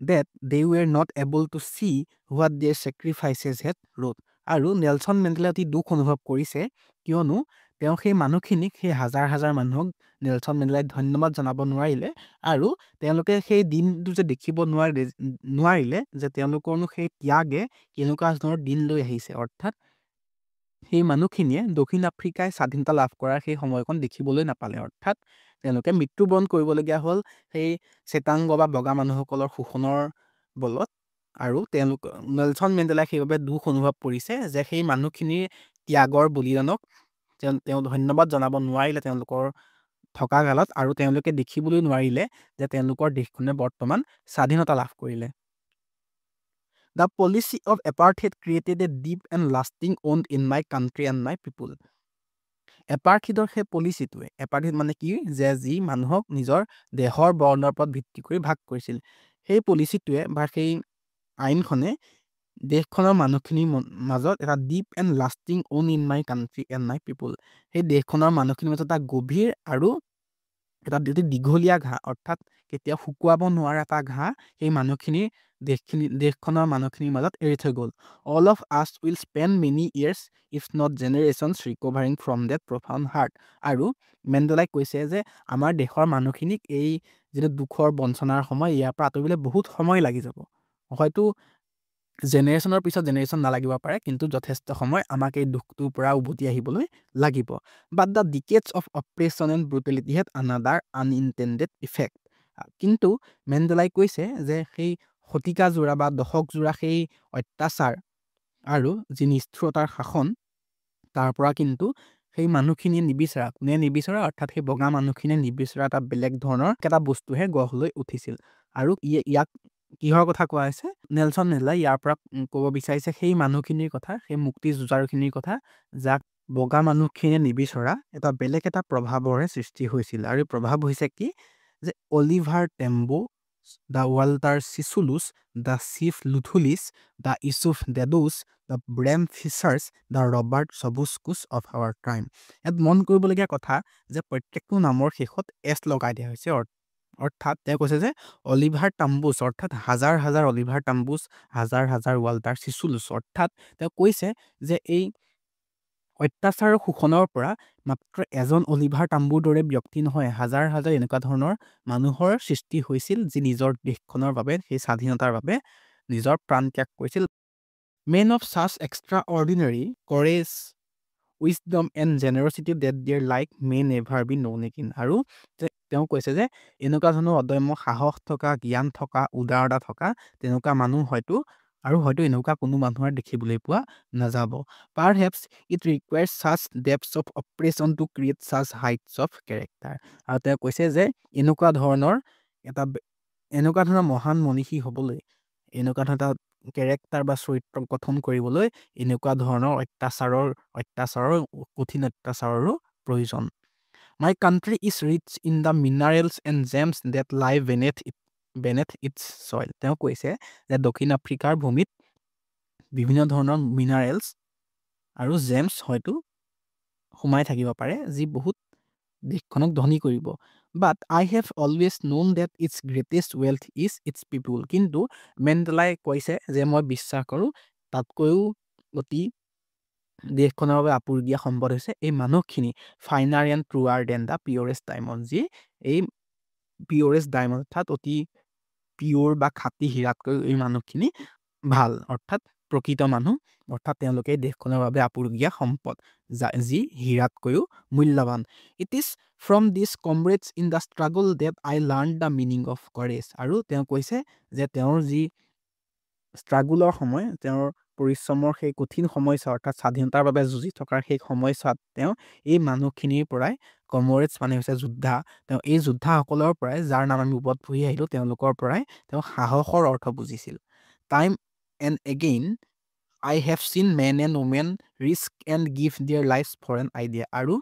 that they were not able to see what their sacrifices had wrought. আৰু নেলছন মেণ্ডেলাই অতি দুখ অনুভৱ কৰিছে, কিয়নো তেওঁ সেই মানুহখিনিক, সেই হাজাৰ হাজাৰ মানুহক নেলছন মেণ্ডেলাই ধন্যবাদ জনাব নোৱাৰিলে আৰু তেওঁলোকে সেই দিনটো যে দেখিব নোৱাৰিলে যে তেওঁলোকৰনো সেই ত্যাগে কেনেকুৱা ধৰণৰ দিন লৈ আহিছে। অৰ্থাৎ সেই মানুহখিনিয়ে দক্ষিণ আফ্ৰিকাই স্বাধীনতা লাভ কৰাৰ সেই সময়খন দেখিবলৈ নাপালে। অৰ্থাৎ তেওঁলোকে মৃত্যুবৰণ কৰিবলগীয়া হ'ল সেই শ্বেতাংগ বা বগা মানুহসকলৰ শোষণৰ বলত। আৰু নেলছন মেণ্ডেলাই সেইবাবে দুখ অনুভৱ কৰিছে যে সেই মানুহখিনিৰ ত্যাগৰ বলিদানক তেওঁ ধন্যবাদ জনাব নোৱাৰিলে তেওঁলোকৰ থকা কালত, আৰু তেওঁলোকে দেখিবলৈ নোৱাৰিলে যে তেওঁলোকৰ দেশখনে বৰ্তমান স্বাধীনতা লাভ কৰিলে। The policy of apartheid created a deep and lasting wound in my country and my people. এপাৰ্থিডৰ সেই পলিচিটোৱে, এপাৰ্থিড মানে কি, যে যি মানুহক নিজৰ দেহৰ বৰ্ণৰ ওপৰত ভিত্তি কৰি ভাগ কৰিছিল, সেই পলিচিটোৱে বা সেই আইনখনে দেশখনৰ মানুহখিনিৰ মাজত এটা deep and lasting wound in my country and my people, সেই দেশখনৰ মানুহখিনিৰ মাজত এটা গভীৰ আৰু এটা দীঘলীয়া ঘাঁ, অৰ্থাৎ কেতিয়াও শুকুৱাব নোৱাৰা এটা ঘাঁ সেই মানুহখিনিৰ দেশখনৰ মানুহখিনিৰ মাজত এৰি থৈ গ'ল। All of us will spend many years, if not generations, recovering from that profound hurt. আৰু মেণ্ডেলাই কৈছে যে আমাৰ দেশৰ মানুহখিনিক এই যিটো দুখৰ বঞ্চনাৰ সময়, ইয়াৰ পৰা আঁতৰিবলৈ বহুত সময় লাগি যাব। হয়তো জেনেৰেশ্যনৰ পিছত জেনেৰেশ্যন নালাগিব পাৰে, কিন্তু যথেষ্ট সময় আমাক এই দুখটোৰ পৰা উভতি আহিবলৈ লাগিব। But the decades of oppression and brutality had another unintended effect. কিন্তু মেণ্ডেলাই কৈছে যে সেই শতিকাজোৰা বা দশকজোৰা সেই অত্যাচাৰ আৰু যি নিষ্ঠুৰতাৰ শাসন, তাৰ পৰা কিন্তু সেই মানুহখিনিয়ে নিবিচাৰা, কোনে নিবিচাৰা, অৰ্থাৎ সেই বগা মানুহখিনিয়ে নিবিচাৰা এটা বেলেগ ধৰণৰ এটা বস্তুহে গঢ় লৈ উঠিছিল। আৰু ইয়াক কিহৰ কথা কোৱা হৈছে? নেলছন মেণ্ডেলাই ইয়াৰ পৰা ক'ব বিচাৰিছে সেই মানুহখিনিৰ কথা, সেই মুক্তি যুঁজাৰুখিনিৰ কথা, যাক বগা মানুহখিনিয়ে নিবিচৰা এটা বেলেগ এটা প্ৰভাৱৰে সৃষ্টি হৈছিল। আৰু প্ৰভাৱ হৈছে কি, যে Oliver Tambo, the Walter Sisulus, the Chief Luthulis, the Yusuf Dadoos, the Bram Fischers, the Robert Sobukwes of our time. ইয়াত মন কৰিবলগীয়া কথা যে প্ৰত্যেকটো নামৰ শেষত এছ লগাই দিয়া হৈছে। অৰ্থাৎ তেওঁ কৈছে যে অলিভাৰ টাম্বুছ, অৰ্থাৎ হাজাৰ হাজাৰ অলিভাৰ টাম্বুছ, হাজাৰ হাজাৰ ৱাল্টাৰ চিচুলুছ, অৰ্থাৎ তেওঁ কৈছে যে এই অত্যাচাৰ আৰু শোষণৰ পৰা মাত্ৰ এজন অলিভাৰ টাম্বুৰ দৰে ব্যক্তি নহয়, হাজাৰ হাজাৰ এনেকুৱা ধৰণৰ মানুহৰ সৃষ্টি হৈছিল, যি নিজৰ দেশখনৰ বাবে, সেই স্বাধীনতাৰ বাবে নিজৰ প্ৰাণ ত্যাগ কৰিছিল। Men of such extraordinary courage, wisdom and generosity that their like may never be known again. আৰু তেওঁ কৈছে যে এনেকুৱা ধৰণৰ অদম্য সাহস থকা, জ্ঞান থকা, উদাৰতা থকা তেনেকুৱা মানুহ হয়তো এনেকুৱা কোনো মানুহৰ দেখিবলৈ পোৱা নাযাব। Perhaps it requires such depths of oppression to create such heights of character. আৰু তেওঁ কৈছে যে এনেকুৱা ধৰণৰ মহান মনীষী হ'বলৈ, এনেকুৱা ধৰণৰ এটা কেৰেক্টাৰ বা চৰিত্ৰ গঠন কৰিবলৈ এনেকুৱা ধৰণৰ কঠিন অত্যাচাৰৰো প্ৰয়োজন। My country is rich in the minerals and gems that lie beneath its soil. তেওঁ কৈছে যে দক্ষিণ আফ্ৰিকাৰ ভূমিত বিভিন্ন ধৰণৰ মিনাৰেলছ আৰু জেমছ হয়তো সোমাই থাকিব পাৰে, যি বহুত দেশখনক ধনী কৰিব। But I have always known that its greatest wealth is its people. কিন্তু মেণ্ডেলাই কৈছে যে মই বিশ্বাস কৰোঁ তাতকৈও অতি দেশখনৰ বাবে আপুৰুগীয়া সম্পদ হৈছে এই মানুহখিনি, finer and truer than the purest diamond, যি এই পিয়ৰেষ্ট ডায়মণ্ড, অৰ্থাৎ অতি পিয়ৰ বা খাটি হীৰাতকৈ এই মানুহখিনি ভাল, অৰ্থাৎ প্ৰকৃত মানুহ, অৰ্থাৎ তেওঁলোকে দেশখনৰ বাবে আপুৰুগীয়া সম্পদ, যি হীৰাতকৈও মূল্যৱান। It is from these comrades in the struggle that I learned the meaning of courage. আৰু তেওঁ কৈছে যে তেওঁৰ যি ষ্ট্ৰাগুলৰ সময়, তেওঁৰ পৰিশ্ৰমৰ সেই কঠিন সময়ছোৱা, অৰ্থাৎ স্বাধীনতাৰ বাবে যুঁজি থকাৰ সেই সময়ছোৱাত তেওঁ এই মানুহখিনিৰ পৰাই, কমৰেডছ মানে হৈছে যোদ্ধা, তেওঁ এই যোদ্ধাসকলৰ পৰাই, যাৰ নাম আমি ওপৰত পঢ়ি আহিলোঁ, তেওঁলোকৰ পৰাই তেওঁ সাহসৰ অৰ্থ বুজিছিল। Time and again I have seen men and women risk and give their lives for an idea. আৰু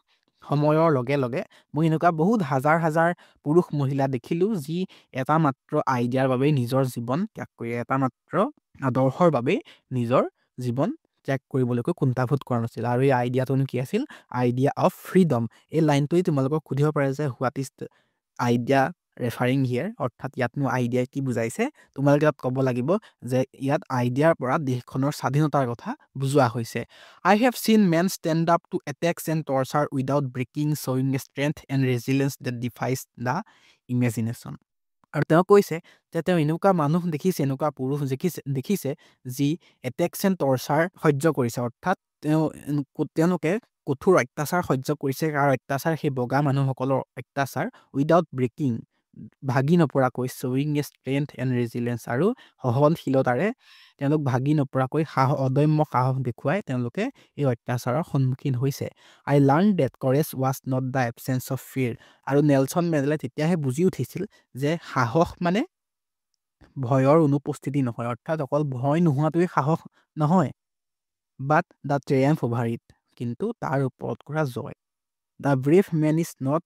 সময়ৰ লগে লগে মই এনেকুৱা বহুত হাজাৰ হাজাৰ পুৰুষ মহিলা দেখিলোঁ যি এটা মাত্ৰ আইডিয়াৰ বাবে নিজৰ জীৱন ত্যাগ কৰি এটা মাত্ৰ আদৰ্শৰ বাবে নিজৰ জীৱন ত্যাগ কৰিবলৈকৈ কুণ্ঠাবোধ কৰা নাছিল। আৰু এই আইডিয়াটোনো কি আছিল? Idea of freedom. এই লাইনটোৱে তোমালোকক সুধিব পাৰে যে হোৱাট ইজ আইডিয়া ৰেফাৰিং হিয়াৰ, অৰ্থাৎ ইয়াতনো আইডিয়া কি বুজাইছে? তোমালোকে তাত ক'ব লাগিব যে ইয়াত আইডিয়াৰ পৰা দেশখনৰ স্বাধীনতাৰ কথা বুজোৱা হৈছে। I have seen men stand up to attacks and torture without breaking, showing a strength and resilience that defies the imagination. আৰু তেওঁ কৈছে যে তেওঁ এনেকুৱা মানুহ দেখিছে, এনেকুৱা পুৰুষ দেখিছে যি এটেক্স এণ্ড টৰ্চাৰ সহ্য কৰিছে, অৰ্থাৎ তেওঁলোকে কঠোৰ অত্যাচাৰ সহ্য কৰিছে। আৰু অত্যাচাৰ সেই বগা মানুহসকলৰ অত্যাচাৰ উইদাউট ব্ৰেকিং, ভাগি নপৰাকৈ, শ্ব'য়িং এ ষ্ট্ৰেংথ এণ্ড ৰেজিলিয়েঞ্চ, আৰু সহনশীলতাৰে তেওঁলোক ভাগি নপৰাকৈ অদম্য সাহস দেখুৱাই তেওঁলোকে এই অত্যাচাৰৰ সন্মুখীন হৈছে। I learned that courage was not the absence of fear. আৰু নেলছন মেণ্ডেলাই তেতিয়াহে বুজি উঠিছিল যে সাহস মানে ভয়ৰ অনুপস্থিতি নহয়, অৰ্থাৎ অকল ভয় নোহোৱাটোৱে সাহস নহয়, but the triumph over it, কিন্তু তাৰ ওপৰত কৰা জয়। The brave man is not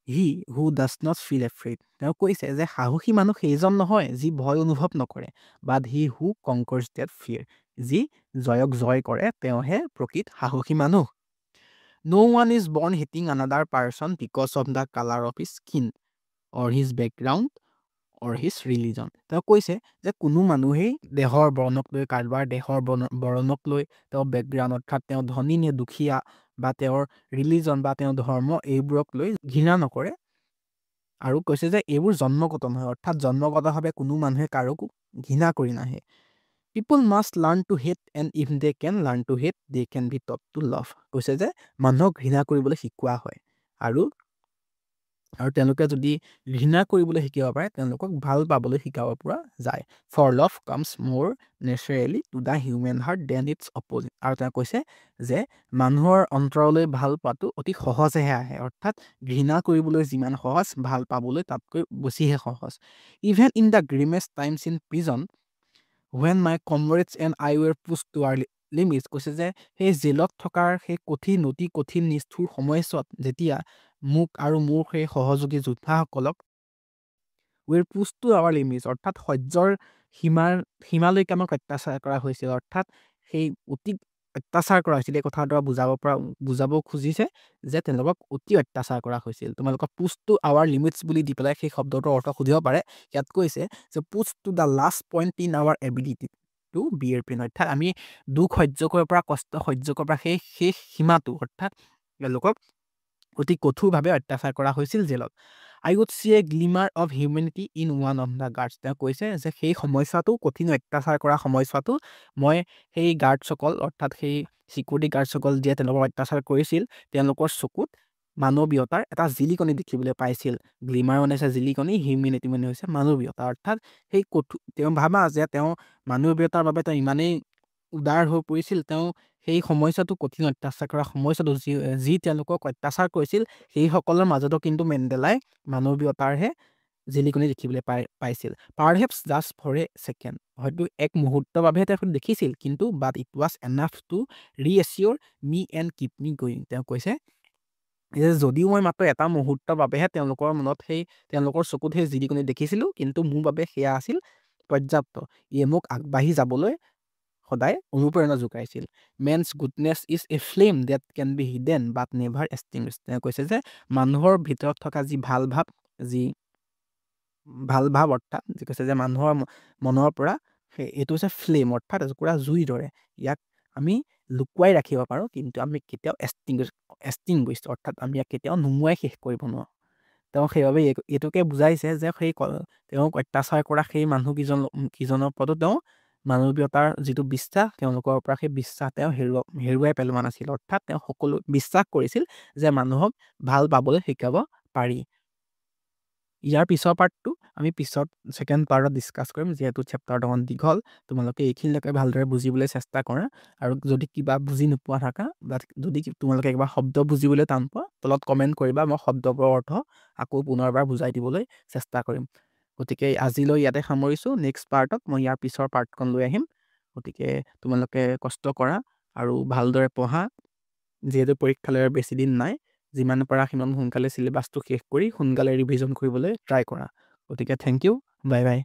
he who does not feel afraid. তেওঁ কৈছে যে সাহসী মানুহ সেইজন নহয় যি ভয় অনুভৱ নকৰে, বাট হি হু কংকৰ্ছ ডেট ফিয়াৰ, যি জয়ক জয় কৰে তেওঁহে প্ৰকৃত সাহসী মানুহ। No one is born hating another person because of the color of his skin or his background or his religion. তেওঁ কৈছে যে কোনো মানুহেই দেহৰ বৰ্ণক লৈ, কাৰোবাৰ দেহৰ বৰ্ণক লৈ, তেওঁৰ বেকগ্ৰাউণ্ড অৰ্থাৎ তেওঁ ধনী নে দুখীয়া, বা তেওঁৰ ৰিলিজন বা তেওঁৰ ধৰ্ম, এইবোৰক লৈ ঘৃণা নকৰে। আৰু কৈছে যে এইবোৰ জন্মগত নহয়, অৰ্থাৎ জন্মগতভাৱে কোনো মানুহে কাৰোকো ঘৃণা কৰি নাহে। People must learn to hate, and if they can learn to hate, they can be taught to love. কৈছে যে মানুহক ঘৃণা কৰিবলৈ শিকোৱা হয়, আৰু তেওঁলোকে যদি ঘৃণা কৰিবলৈ শিকিব পাৰে তেওঁলোকক ভাল পাবলৈ শিকাব পৰা যায়। For love comes more naturally to the human heart than its opposite. আৰু তেওঁ কৈছে যে মানুহৰ অন্তৰলৈ ভাল পোৱাটো অতি সহজেহে আহে, অৰ্থাৎ ঘৃণা কৰিবলৈ যিমান সহজ, ভাল পাবলৈ তাতকৈ বেছিহে সহজ। Even in the grimmest times in prison, when my comrades and I were pushed to our limits, কৈছে যে সেই জেলত থকাৰ সেই অতি কঠিন নিষ্ঠুৰ সময়ছোৱাত যেতিয়া মোক আৰু মোৰ সেই সহযোগী যোদ্ধাসকলক we're pushed to our limits, অৰ্থাৎ সহ্যৰ সীমালৈকে আমাক অত্যাচাৰ কৰা হৈছিল, অৰ্থাৎ সেই অতি অত্যাচাৰ কৰা হৈছিল। এই কথাটো বুজাব খুজিছে যে তেওঁলোকক অতি অত্যাচাৰ কৰা হৈছিল। তোমালোকক pushed to our limits বুলি দি পেলাই সেই শব্দটোৰ অৰ্থ সুধিব পাৰে। ইয়াত কৈছে যে pushed to the last point in our ability to bear pain, অৰ্থাৎ আমি দুখ সহ্য কৰিব পৰা, কষ্ট সহ্য কৰিব পৰা সেই সীমাটো, অৰ্থাৎ তেওঁলোকক অতি কঠোৰভাৱে অত্যাচাৰ কৰা হৈছিল জেলত। I would see a glimmer of humanity in one of the guards. তেওঁ কৈছে যে সেই সময়ছোৱাটো, কঠিন অত্যাচাৰ কৰা সময়ছোৱাটো, মই সেই গাৰ্ডসকল, অৰ্থাৎ সেই চিকিউৰিটি গাৰ্ডসকল যিয়ে তেওঁলোকক অত্যাচাৰ কৰিছিল, তেওঁলোকৰ চকুত মানৱীয়তাৰ এটা জিলিকনি দেখিবলৈ পাইছিল। গ্লিমাৰ মানে হৈছে জিলিকনি, হিউমেনিটি মানে হৈছে মানৱীয়তা, অৰ্থাৎ সেই তেওঁ ভাবা যে তেওঁ মানৱীয়তাৰ বাবে তেওঁ ইমানেই উদাৰ হৈ পৰিছিল, তেওঁ সেই সময়ছোৱাটো, কঠিন অত্যাচাৰ কৰা সময়ছোৱাটো, যি তেওঁলোকক অত্যাচাৰ কৰিছিল, সেইসকলৰ মাজতো কিন্তু মেণ্ডেলাই মানৱীয়তাৰহে জিলিকনি দেখিবলৈ পাইছিল। Perhaps just for a second, হয়তো এক মুহূৰ্তৰ বাবেহে তেওঁ দেখিছিল, কিন্তু but it was enough to reassure me and keep me going. তেওঁ কৈছে যে যদিও মই মাত্ৰ এটা মুহূৰ্তৰ বাবেহে তেওঁলোকৰ মনত তেওঁলোকৰ চকুত সেই জিলিকনি দেখিছিলোঁ, কিন্তু মোৰ বাবে সেয়া আছিল পৰ্যাপ্ত। ইয়ে মোক আগবাঢ়ি যাবলৈ সদায় অনুপ্ৰেৰণা যোগাইছিল। Man's goodness is a flame that can be hidden but never extinguished. তেওঁ কৈছে যে মানুহৰ ভিতৰত থকা যি ভাল ভাৱ, অৰ্থাৎ যি কৈছে যে মানুহৰ মনৰ পৰা এইটো হৈছে ফ্লেম, অৰ্থাৎ এটুকুৰা জুইৰ দৰে, ইয়াক আমি লুকুৱাই ৰাখিব পাৰোঁ, কিন্তু আমি কেতিয়াও এক্সটিংগুইছ, অৰ্থাৎ আমি ইয়াক কেতিয়াও নুমুৱাই শেষ কৰিব নোৱাৰোঁ। তেওঁ সেইবাবে এইটোকে বুজাইছে যে তেওঁক অত্যাচাৰ কৰা সেই মানুহকেইজনৰ ওপৰতো তেওঁ মানৱীয়তাৰ যিটো বিশ্বাস, তেওঁলোকৰ পৰা সেই বিশ্বাস তেওঁ হেৰুৱাই পেলোৱা নাছিল, অৰ্থাৎ তেওঁ সকলো বিশ্বাস কৰিছিল যে মানুহক ভাল পাবলৈ শিকাব পাৰি। ইয়াৰ পিছৰ পাৰ্টটো আমি পিছত ছেকেণ্ড পাৰ্টত ডিছকাছ কৰিম, যিহেতু চেপ্টাৰটো অকণ দীঘল। তোমালোকে এইখিনিলৈকে ভালদৰে বুজিবলৈ চেষ্টা কৰা, আৰু যদি কিবা বুজি নোপোৱা থাকা, বা যদি তোমালোকে কিবা শব্দ বুজিবলৈ টান পোৱা, তলত কমেণ্ট কৰিবা, মই শব্দবোৰৰ অৰ্থ আকৌ পুনৰবাৰ বুজাই দিবলৈ চেষ্টা কৰিম। গতিকে আজিলৈ ইয়াতে সামৰিছোঁ। নেক্সট পাৰ্টত মই ইয়াৰ পিছৰ পাৰ্টখন লৈ আহিম। গতিকে তোমালোকে কষ্ট কৰা আৰু ভালদৰে পঢ়া। যিহেতু পৰীক্ষালৈ আৰু বেছি দিন নাই, যিমান পাৰা সিমান সোনকালে চিলেবাছটো শেষ কৰি সোনকালে ৰিভিজন কৰিবলৈ ট্ৰাই কৰা। গতিকে থেংক ইউ, বাই বাই।